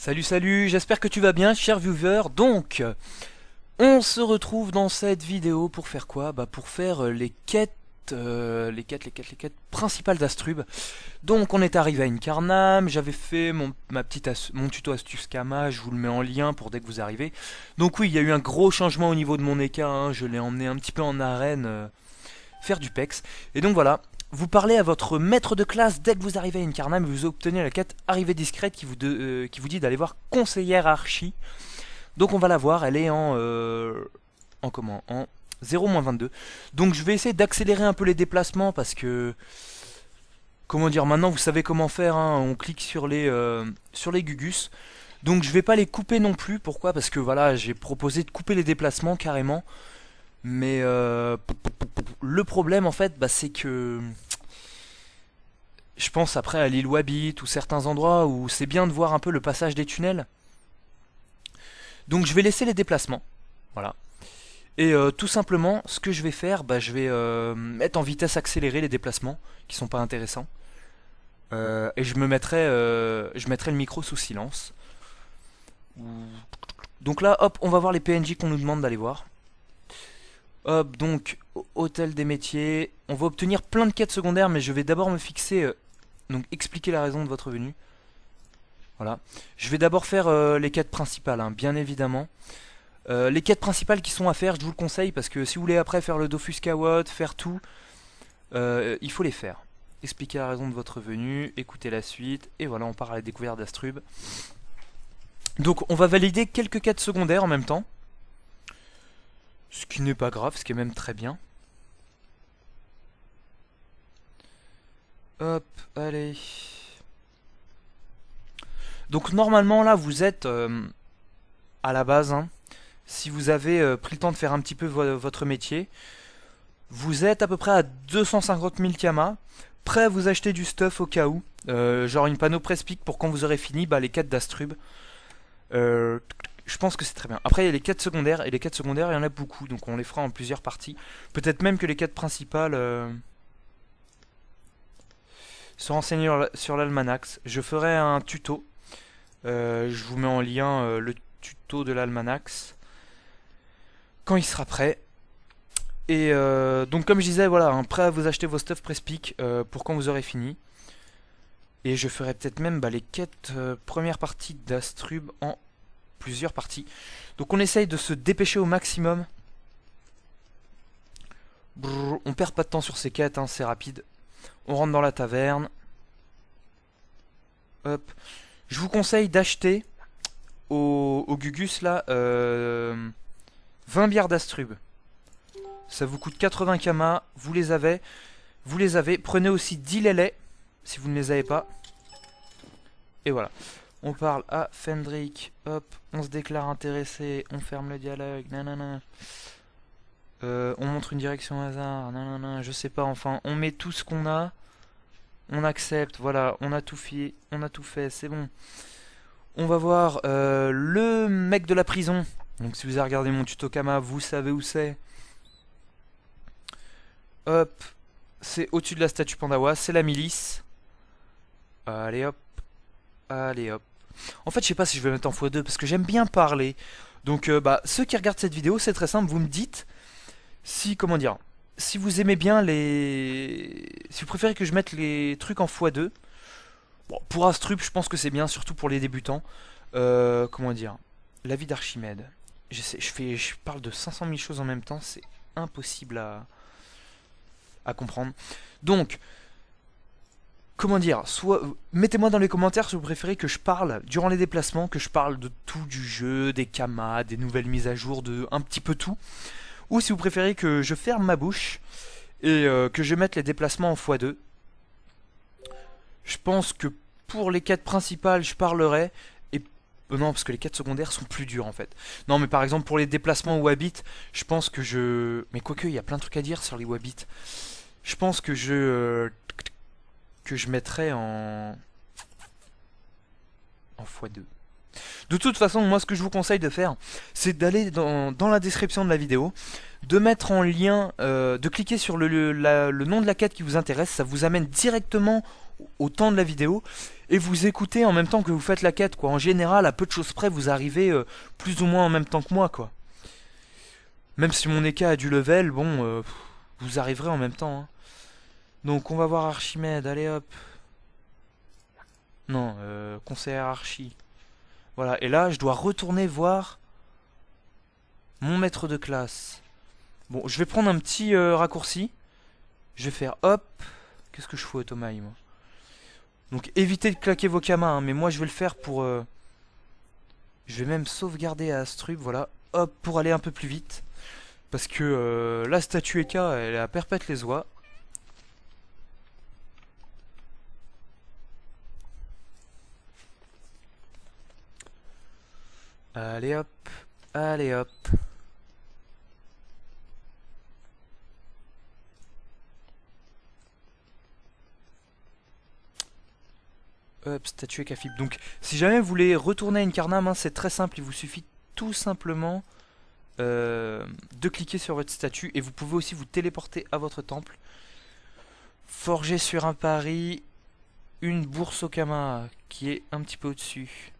Salut, j'espère que tu vas bien, cher viewer. Donc, on se retrouve dans cette vidéo pour faire quoi? Pour faire les quêtes principales d'Astrub. Donc, on est arrivé à Incarnam, j'avais fait mon tuto astuce Kama, je vous le mets en lien pour dès que vous arrivez. Donc oui, il y a eu un gros changement au niveau de mon EK, hein, je l'ai emmené un petit peu en arène faire du PEX. Et donc voilà. Vous parlez à votre maître de classe dès que vous arrivez à Incarnam et vous obtenez la quête arrivée discrète qui vous dit d'aller voir conseillère Archie. Donc on va la voir, elle est en comment? En 0-22. Donc je vais essayer d'accélérer un peu les déplacements parce que comment dire, maintenant vous savez comment faire, hein, on clique sur les Gugus. Donc je vais pas les couper non plus, pourquoi? Parce que voilà, j'ai proposé de couper les déplacements carrément. Mais le problème en fait, c'est que je pense après à l'île Wabbit ou certains endroits où c'est bien de voir un peu le passage des tunnels. Donc je vais laisser les déplacements, voilà. Et tout simplement, ce que je vais faire, je vais mettre en vitesse accélérée les déplacements, qui sont pas intéressants. Et je mettrai le micro sous silence. Donc là, hop, on va voir les PNJ qu'on nous demande d'aller voir. Hop, donc, hôtel des métiers. On va obtenir plein de quêtes secondaires, mais je vais d'abord me fixer... donc, expliquer la raison de votre venue. Voilà. Je vais d'abord faire les quêtes principales, hein, bien évidemment. Les quêtes principales qui sont à faire, je vous le conseille, parce que si vous voulez après faire le Dofus Kawot, faire tout, il faut les faire. Expliquer la raison de votre venue, écouter la suite, et voilà, on part à la découverte d'Astrub. Donc, on va valider quelques quêtes secondaires en même temps. Ce qui n'est pas grave, ce qui est même très bien. Hop, allez. Donc normalement là vous êtes à la base, hein, si vous avez pris le temps de faire un petit peu votre métier, vous êtes à peu près à 250 000 kamas, prêt à vous acheter du stuff au cas où, genre une panneau presse-pique pour quand vous aurez fini les quêtes d'Astrub. Je pense que c'est très bien. Après il y a les quêtes secondaires, et les quêtes secondaires il y en a beaucoup, donc on les fera en plusieurs parties. Peut-être même que les quêtes principales se renseigner sur l'almanax. Je ferai un tuto. Je vous mets en lien le tuto de l'almanax quand il sera prêt. Et donc comme je disais, voilà, hein, prêt à vous acheter vos stuff press-pick pour quand vous aurez fini. Et je ferai peut-être même les quêtes première partie d'Astrub en plusieurs parties. Donc on essaye de se dépêcher au maximum. Brrr, on perd pas de temps sur ces quêtes, hein, c'est rapide. On rentre dans la taverne. Hop. Je vous conseille d'acheter au Gugus là 20 bières d'Astrub. Ça vous coûte 80 kamas, vous les avez. Prenez aussi 10 lélets si vous ne les avez pas. Et voilà. On parle à Fendrick, hop, on se déclare intéressé, on ferme le dialogue, nanana. On montre une direction au hasard, nanana, je sais pas, enfin, on met tout ce qu'on a. On accepte, voilà, on a tout fait, c'est bon. On va voir le mec de la prison. Donc si vous avez regardé mon tuto Kama, vous savez où c'est. Hop, c'est au-dessus de la statue Pandawa, c'est la milice. Allez hop, allez hop. En fait, je sais pas si je vais mettre en x2 parce que j'aime bien parler. Donc ceux qui regardent cette vidéo, c'est très simple, vous me dites si, comment dire, si vous aimez bien si vous préférez que je mette les trucs en x2. Bon, pour Astrub, je pense que c'est bien, surtout pour les débutants. Comment dire, la vie d'Archimède. Je parle de 500 000 choses en même temps, c'est impossible à comprendre. Donc, comment dire, mettez-moi dans les commentaires si vous préférez que je parle durant les déplacements, que je parle de tout du jeu, des kamas, des nouvelles mises à jour, de un petit peu tout. Ou si vous préférez que je ferme ma bouche et que je mette les déplacements en x2. Je pense que pour les quêtes principales, je parlerai. Et non, parce que les quêtes secondaires sont plus dures en fait. Non, mais par exemple, pour les déplacements Wabbit, je pense que je... Mais quoique, il y a plein de trucs à dire sur les Wabbit. Je pense que je mettrai en x2. De toute façon, moi ce que je vous conseille de faire, c'est d'aller dans la description de la vidéo, de mettre en lien, de cliquer sur le nom de la quête qui vous intéresse, ça vous amène directement au temps de la vidéo, et vous écoutez en même temps que vous faites la quête, quoi. En général, à peu de choses près, vous arrivez plus ou moins en même temps que moi, quoi. Même si mon Eka a du level, bon, vous arriverez en même temps, hein. Donc on va voir Archimède, allez hop. Non, conseillère Archie. Voilà, et là, je dois retourner voir mon maître de classe. Bon, je vais prendre un petit raccourci. Je vais faire hop. Qu'est-ce que je fous, Otomaï, moi? Donc évitez de claquer vos kamas, hein, mais moi je vais le faire pour... je vais même sauvegarder à Astrub, voilà. Hop, pour aller un peu plus vite. Parce que la statue Eka, elle est à perpète les oies. Allez hop, allez hop. Hop, statue Eka Flip. Donc si jamais vous voulez retourner à Incarnam, hein, c'est très simple, il vous suffit tout simplement de cliquer sur votre statue. Et vous pouvez aussi vous téléporter à votre temple. Forger sur un pari une bourse au Kama qui est un petit peu au-dessus.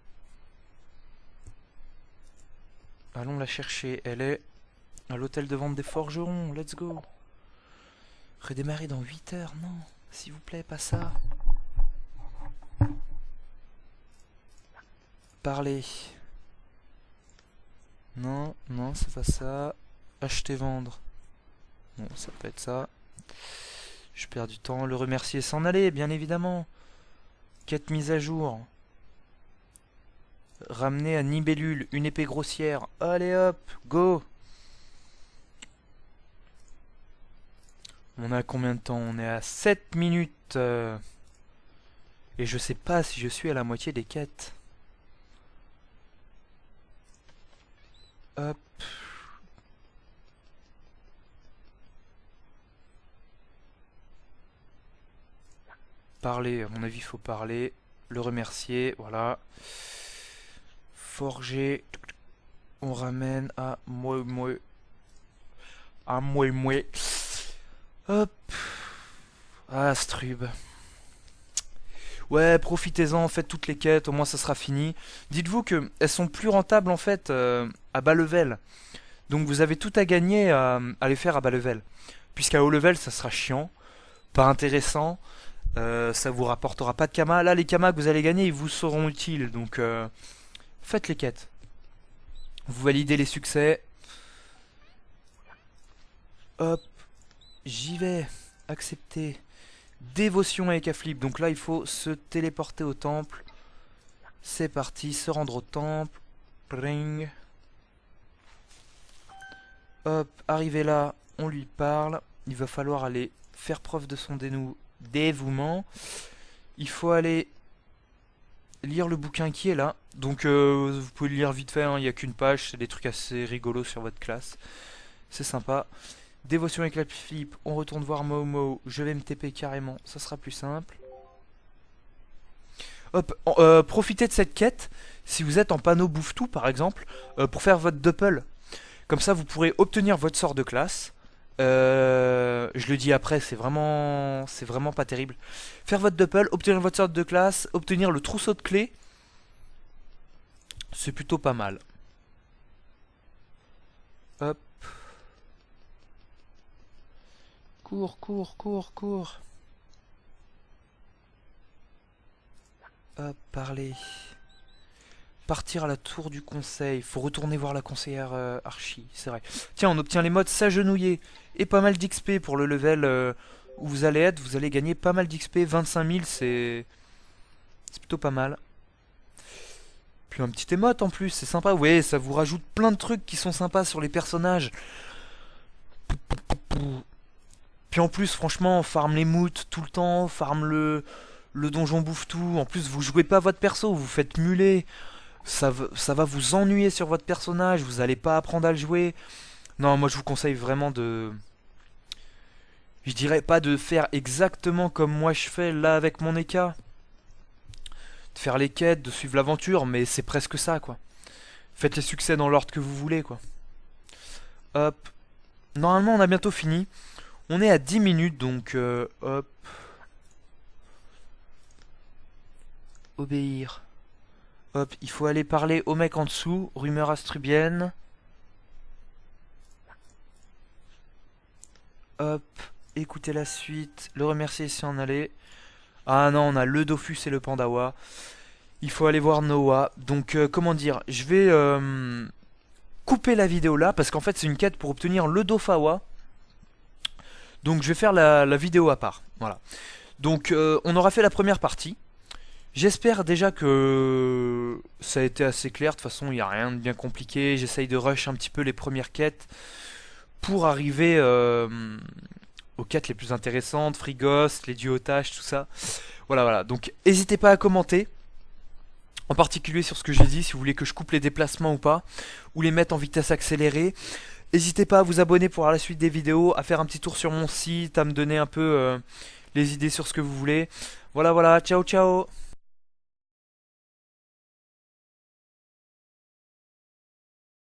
Allons la chercher, elle est à l'hôtel de vente des forgerons, let's go. Redémarrer dans 8 heures, non, s'il vous plaît, pas ça. Parler. Non, non, c'est pas ça. Acheter, vendre. Bon, ça peut être ça. Je perds du temps. Le remercier, s'en aller, bien évidemment. Quête mise à jour. Ramener à Nibellule une épée grossière. Allez hop, go. On a combien de temps? On est à 7 minutes. Et je sais pas si je suis à la moitié des quêtes. Hop. Parler, à mon avis, il faut parler. Le remercier, voilà. Forger. On ramène à moi. À moi. Hop. Ah, Strub. Ouais, profitez-en, faites toutes les quêtes, au moins ça sera fini. Dites-vous que elles sont plus rentables en fait à bas level. Donc vous avez tout à gagner à les faire à bas level. Puisqu'à haut level ça sera chiant, pas intéressant, ça vous rapportera pas de kamas. Là les kamas que vous allez gagner ils vous seront utiles. Donc faites les quêtes. Vous validez les succès. Hop, j'y vais. Accepter. Dévotion avec Aflip. Donc là, il faut se téléporter au temple. C'est parti, se rendre au temple. Ring. Hop, arrivé là, on lui parle. Il va falloir aller faire preuve de son dévouement. Il faut aller lire le bouquin qui est là. Donc vous pouvez le lire vite fait, hein, il n'y a qu'une page. C'est des trucs assez rigolos sur votre classe. C'est sympa. Dévotion avec la flip, on retourne voir Momo, je vais me TP carrément, ça sera plus simple. Hop, profitez de cette quête, si vous êtes en panneau bouffe-tout par exemple, pour faire votre doppel. Comme ça vous pourrez obtenir votre sort de classe. Je le dis après, c'est vraiment pas terrible. Faire votre doppel, obtenir votre sort de classe, obtenir le trousseau de clés. C'est plutôt pas mal. Hop. Cours. Hop, parler. Partir à la tour du conseil. Faut retourner voir la conseillère Archie, c'est vrai. Tiens, on obtient les modes s'agenouiller et pas mal d'XP pour le level où vous allez être. Vous allez gagner pas mal d'XP. 25 000, c'est plutôt pas mal. Puis un petit émote en plus, c'est sympa. Ouais, ça vous rajoute plein de trucs qui sont sympas sur les personnages. Puis en plus, franchement, farm les moots tout le temps, farm le donjon bouffe tout. En plus, vous jouez pas votre perso, vous faites muler. Ça va vous ennuyer sur votre personnage, vous allez pas apprendre à le jouer. Non, moi je vous conseille vraiment de... Je dirais pas de faire exactement comme moi je fais là avec mon Eka. De faire les quêtes, de suivre l'aventure, mais c'est presque ça quoi. Faites les succès dans l'ordre que vous voulez quoi. Hop. Normalement on a bientôt fini. On est à 10 minutes, donc hop. obéir. Hop, il faut aller parler au mec en dessous. Rumeur astrubienne. Hop, écouter la suite. Le remercier et s'en aller. Ah non, on a le Dofus et le Pandawa. Il faut aller voir Noah. Donc, comment dire, je vais couper la vidéo là, parce qu'en fait, c'est une quête pour obtenir le Dofawa. Donc, je vais faire la vidéo à part. Voilà. Donc, on aura fait la première partie. J'espère déjà que ça a été assez clair. De toute façon, il n'y a rien de bien compliqué. J'essaye de rush un petit peu les premières quêtes pour arriver aux quêtes les plus intéressantes. Frigos, les duotages, tout ça. Voilà, voilà. Donc, n'hésitez pas à commenter. En particulier sur ce que j'ai dit, si vous voulez que je coupe les déplacements ou pas, ou les mettre en vitesse accélérée. N'hésitez pas à vous abonner pour la suite des vidéos, à faire un petit tour sur mon site, à me donner un peu les idées sur ce que vous voulez. Voilà, voilà, ciao, ciao.